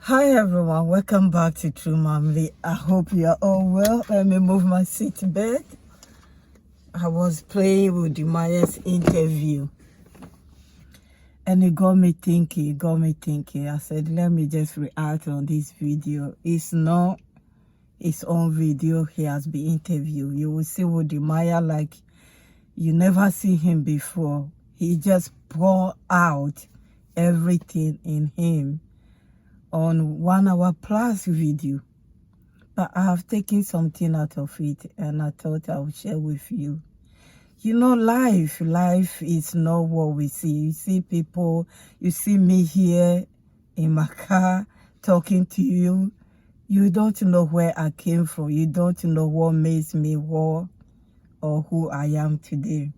Hi everyone, welcome back to True Family. I hope you are all well. Let me move my seat bed. I was playing Wode Maya's interview and it got me thinking. I said, let me just react on this video. It's not his own video. He has been interviewed. You will see Wode Maya like you never see him before. He just pour out everything in him on 1 hour plus video, but I have taken something out of it and I thought I would share with you. You know, life is not what we see. You see people, you see me here in my car talking to you. You don't know where I came from. You don't know what makes me what or who I am today.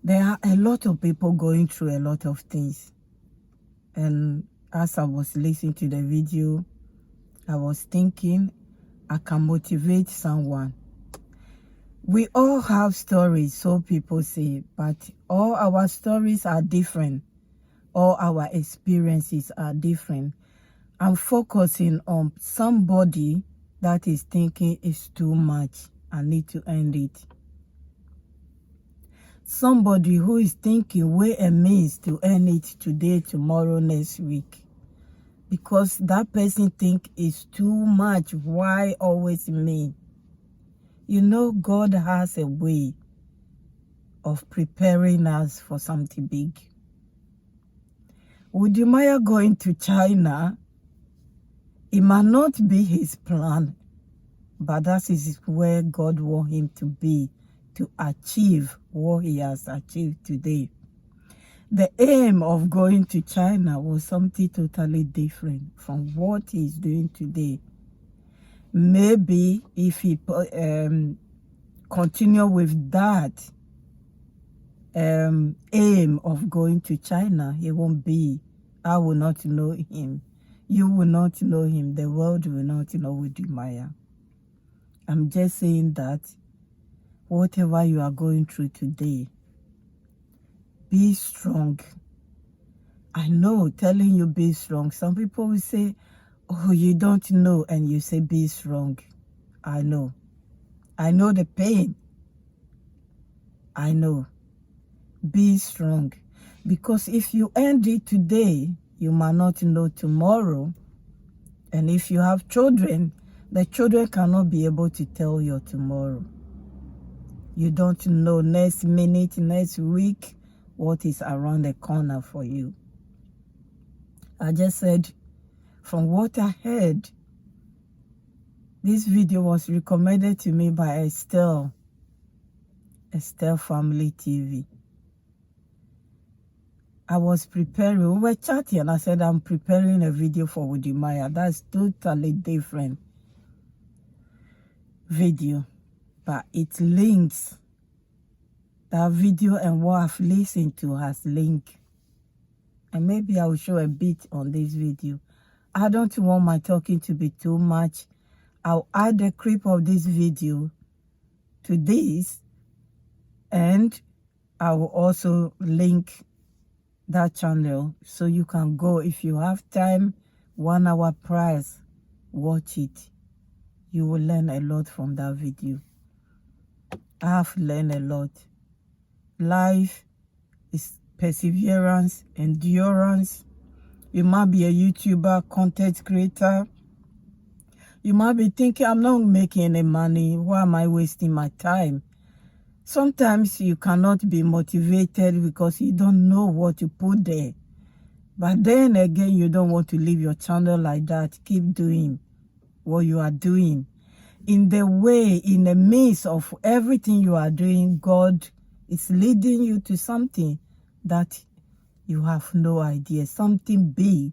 There are a lot of people going through a lot of things, and as I was listening to the video, I was thinking I can motivate someone. We all have stories, so people say, but all our stories are different. All our experiences are different. I'm focusing on somebody that is thinking it's too much. I need to end it. Somebody who is thinking way a means to end it today, tomorrow, next week. Because that person think it's too much. Why always me? You know, God has a way of preparing us for something big. Wode Maya going to China, it might not be his plan, but that is where God wants him to be, to achieve what he has achieved today. The aim of going to China was something totally different from what he's doing today. Maybe if he continue with that aim of going to China, he won't be. I will not know him. You will not know him. The world will not know Wode Maya. I'm just saying that whatever you are going through today, be strong. I know, telling you be strong. Some people will say, oh, you don't know, and you say be strong. I know. I know the pain. I know. Be strong. Because if you end it today, you might not know tomorrow. And if you have children, the children cannot be able to tell your tomorrow. You don't know next minute, next week, what is around the corner for you. I just said, from what I heard, this video was recommended to me by Estelle Family TV. I was preparing, we were chatting, and I said, I'm preparing a video for Wode Maya. That's totally different video, but it links. That video and what I've listened to has linked. And maybe I will show a bit on this video. I don't want my talking to be too much. I'll add a clip of this video to this, and I will also link that channel so you can go if you have time. 1 hour price, watch it. You will learn a lot from that video. I have learned a lot. Life is perseverance, endurance. You might be a YouTuber, content creator. You might be thinking, I'm not making any money. Why am I wasting my time? Sometimes you cannot be motivated because you don't know what to put there. But then again, you don't want to leave your channel like that. Keep doing what you are doing. In the way, in the midst of everything you are doing, God is leading you to something that you have no idea. Something big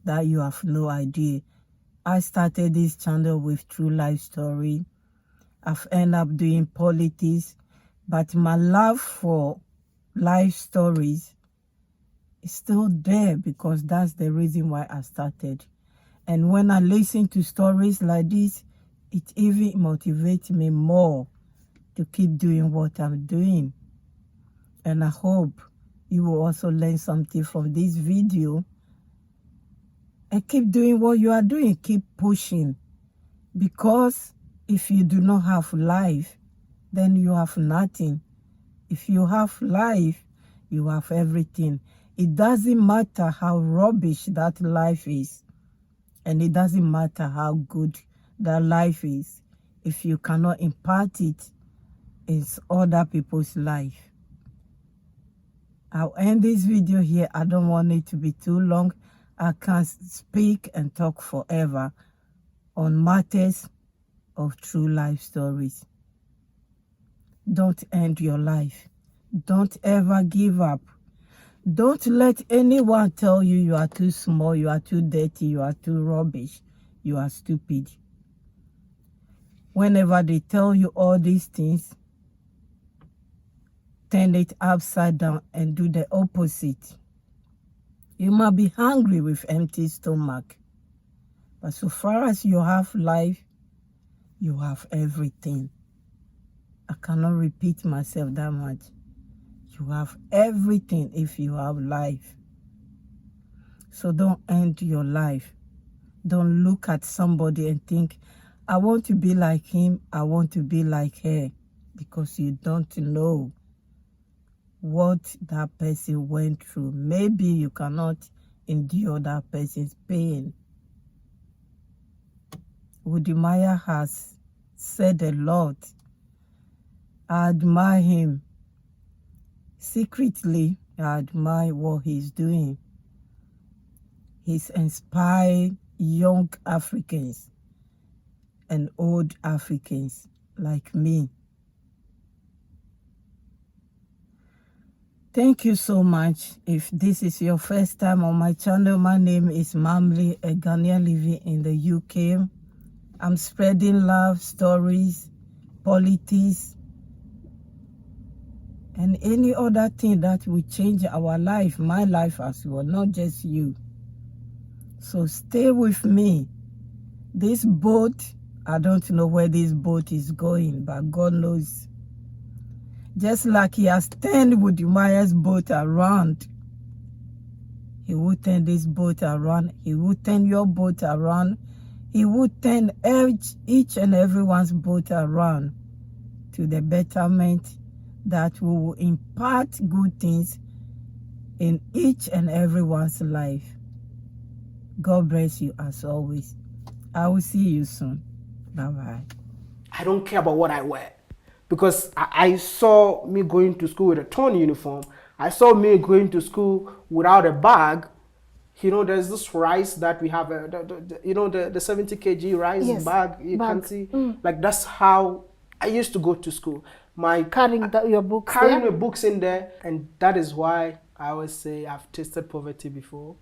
that you have no idea. I started this channel with true life story. I've ended up doing politics, but my love for life stories is still there because that's the reason why I started. And when I listen to stories like this, it even motivates me more to keep doing what I'm doing. And I hope you will also learn something from this video and keep doing what you are doing. Keep pushing. Because if you do not have life, then you have nothing. If you have life, you have everything. It doesn't matter how rubbish that life is. And it doesn't matter how good that life is. If you cannot impart it in other people's life. I'll end this video here. I don't want it to be too long. I can speak and talk forever on matters of true life stories. Don't end your life. Don't ever give up. Don't let anyone tell you you are too small, you are too dirty, you are too rubbish, you are stupid. Whenever they tell you all these things, turn it upside down and do the opposite. You might be hungry with empty stomach, but so far as you have life, you have everything. I cannot repeat myself that much. You have everything if you have life. So don't end your life. Don't look at somebody and think, I want to be like him, I want to be like her, because you don't know what that person went through. Maybe you cannot endure that person's pain. Wode Maya has said a lot. I admire him. Secretly, I admire what he's doing. He's inspired young Africans and old Africans like me. Thank you so much. If this is your first time on my channel, my name is Mamli, a Ghanaian living in the UK. I'm spreading love, stories, politics, and any other thing that will change our life, my life as well, not just you. So stay with me. This boat, I don't know where this boat is going, but God knows. Just like he has turned Wode Maya's boat around, he will turn this boat around. He will turn your boat around. He will turn each and everyone's boat around to the betterment that we will impart good things in each and everyone's life. God bless you as always. I will see you soon. Bye-bye. I don't care about what I wear. Because I saw me going to school with a torn uniform. I saw me going to school without a bag. You know, there's this rice that we have, the 70 kg rice bag. You can see, like that's how I used to go to school. Carrying your books carrying my books in there, and that is why I always say I've tasted poverty before,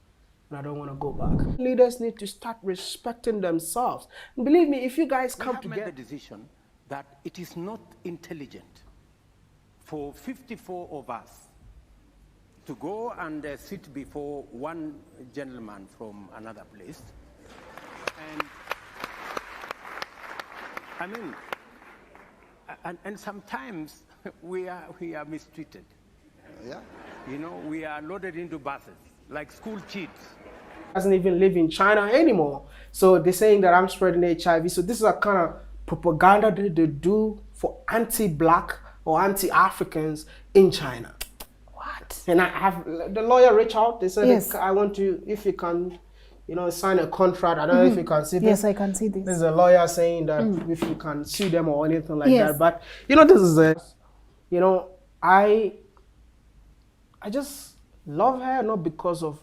and I don't want to go back. Leaders need to start respecting themselves. And believe me, if you guys come together, made the decision that it is not intelligent for 54 of us to go and sit before one gentleman from another place. And I mean, and sometimes we are mistreated. Yeah. You know, we are loaded into buses like school cheats. Doesn't even live in China anymore. So they're saying that I'm spreading HIV. So this is a kind of propaganda that they do for anti-black or anti-Africans in China. What? And I have the lawyer reach out. They said, yes, I want to, if you can, sign a contract. I don't know if you can see this. Yes, I can see this. There's a lawyer saying that if you can sue them or anything like that. But this is I just love her not because of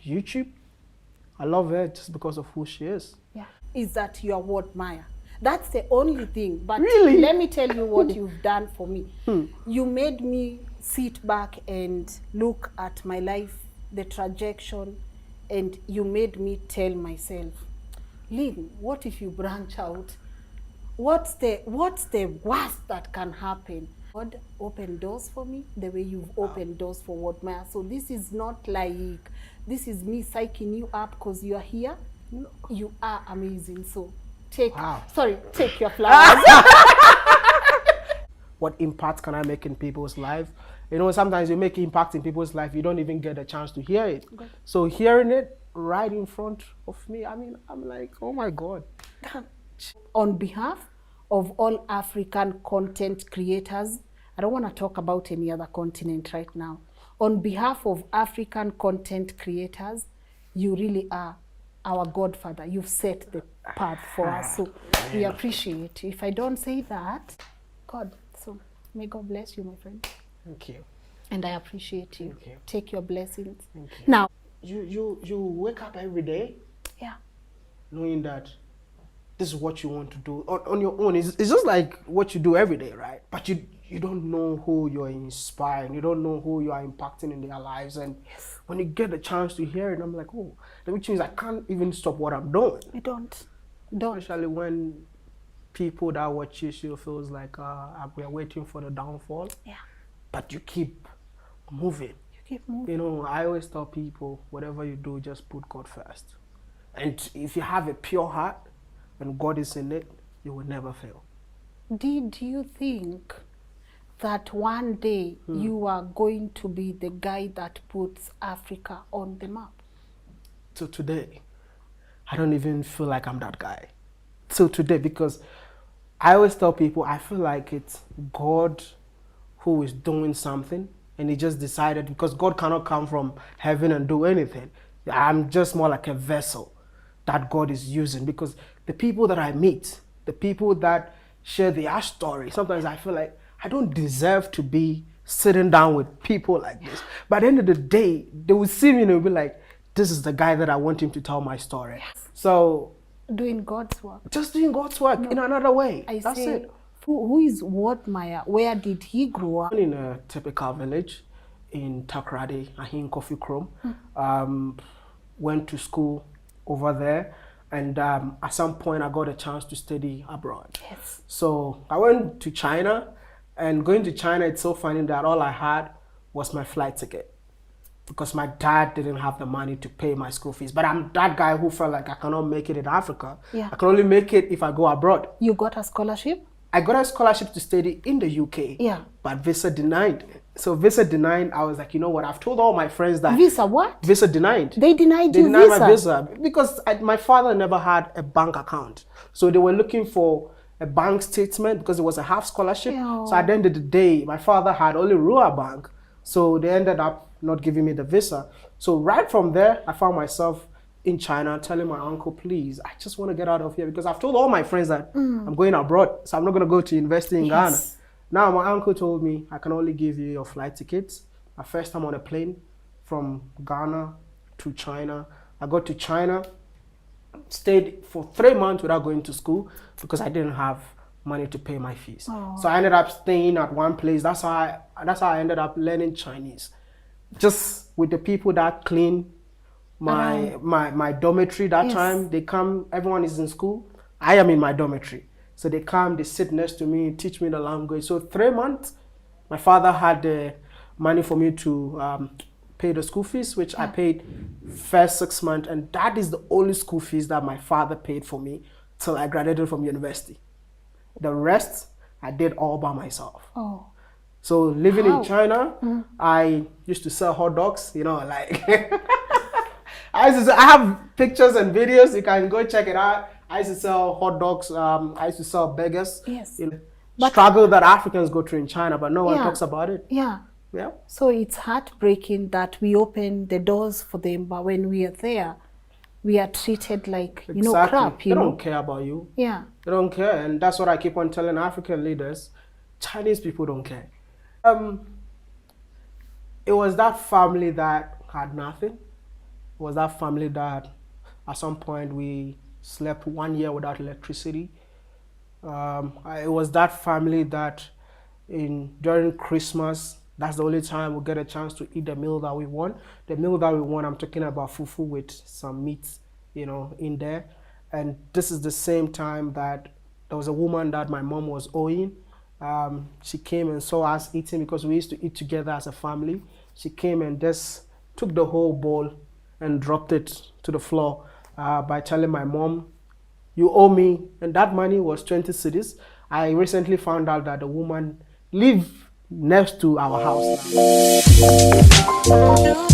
YouTube. I love her just because of who she is. Yeah. Is that you are Wode Maya? That's the only thing. But really? Let me tell you what you've done for me. You made me sit back and look at my life, the trajectory, and you made me tell myself, Lynn, what if you branch out? What's the worst that can happen? God opened doors for me the way you've opened doors for Wode Maya. So this is not like, this is me psyching you up because you are here. No, you are amazing. So take your flowers. What impact can I make in people's life? Sometimes you make impact in people's life, you don't even get a chance to hear it. Okay. So hearing it, right in front of me. I mean, I'm like, oh my God. On behalf of all African content creators, I don't want to talk about any other continent right now. On behalf of African content creators, you really are our godfather. You've set the path for us. So we appreciate you. If I don't say that, God, so may God bless you, my friend. Thank you. And I appreciate you. Thank you. Take your blessings. Thank you. Now, You wake up every day yeah. knowing that this is what you want to do on your own. It's just like what you do every day, right? But you don't know who you're inspiring. You don't know who you are impacting in their lives. And when you get the chance to hear it, I'm like, oh, which means I can't even stop what I'm doing. You don't. Especially when people that watch you feels like we're waiting for the downfall. Yeah. But you keep moving. You keep moving. You know, I always tell people, whatever you do, just put God first. And if you have a pure heart and God is in it, you will never fail. Did you think that one day you are going to be the guy that puts Africa on the map? So today, I don't even feel like I'm that guy. So today, because I always tell people, I feel like it's God who is doing something, and he just decided, because God cannot come from heaven and do anything. I'm just more like a vessel that God is using, because the people that I meet, the people that share their story, sometimes I feel like I don't deserve to be sitting down with people like this. But at the end of the day, they will see me and they'll be like, this is the guy that I want him to tell my story. Yes. So doing God's work. Just doing God's work in another way. That's it. Who is Wode Maya? Where did he grow up? In a typical village in Takoradi, Ahin Kofi Krom. Went to school over there, and at some point I got a chance to study abroad. Yes. So I went to China, and going to China, it's so funny that all I had was my flight ticket, because my dad didn't have the money to pay my school fees. But I'm that guy who felt like I cannot make it in Africa. Yeah. I can only make it if I go abroad. You got a scholarship? I got a scholarship to study in the UK. Yeah. But visa denied. So visa denied, I was like, you know what? I've told all my friends that. Visa what? Visa denied. They denied They you denied visa? my visa because my father never had a bank account. So they were looking for a bank statement because it was a half scholarship. Yeah. So at the end of the day, my father had only rural bank. So they ended up not giving me the visa. So right from there, I found myself in China telling my uncle, please, I just want to get out of here, because I've told all my friends that I'm going abroad, so I'm not going to go to university in Ghana. Now my uncle told me I can only give you your flight tickets. My first time on a plane from Ghana to China. I got to China, stayed for 3 months without going to school because I didn't have money to pay my fees. Oh. So I ended up staying at one place. That's how I ended up learning Chinese, just with the people that clean my dormitory that time. They come, everyone is in school, I am in my dormitory, so they come, they sit next to me, teach me the language. So 3 months, my father had the money for me to pay the school fees, which I paid first 6 months, and that is the only school fees that my father paid for me till I graduated from university. The rest I did all by myself. Oh. So living in China, I used to sell hot dogs, you know, like I have pictures and videos. You can go check it out. I used to sell hot dogs. I used to sell burgers. Yes. You know, struggle that Africans go through in China, but no one talks about it. Yeah. Yeah. So it's heartbreaking that we open the doors for them, but when we are there, we are treated like, you know, crap. They don't care about you. Yeah. They don't care. And that's what I keep on telling African leaders. Chinese people don't care. It was that family that had nothing. It was that family that at some point we slept 1 year without electricity. It was that family that during Christmas, that's the only time we get a chance to eat the meal that we want. The meal that we want, I'm talking about fufu with some meat, you know, in there. And this is the same time that there was a woman that my mom was owing. She came and saw us eating because we used to eat together as a family. She came and just took the whole bowl and dropped it to the floor by telling my mom, you owe me. And that money was 20 cedis. I recently found out that the woman lived next to our house now.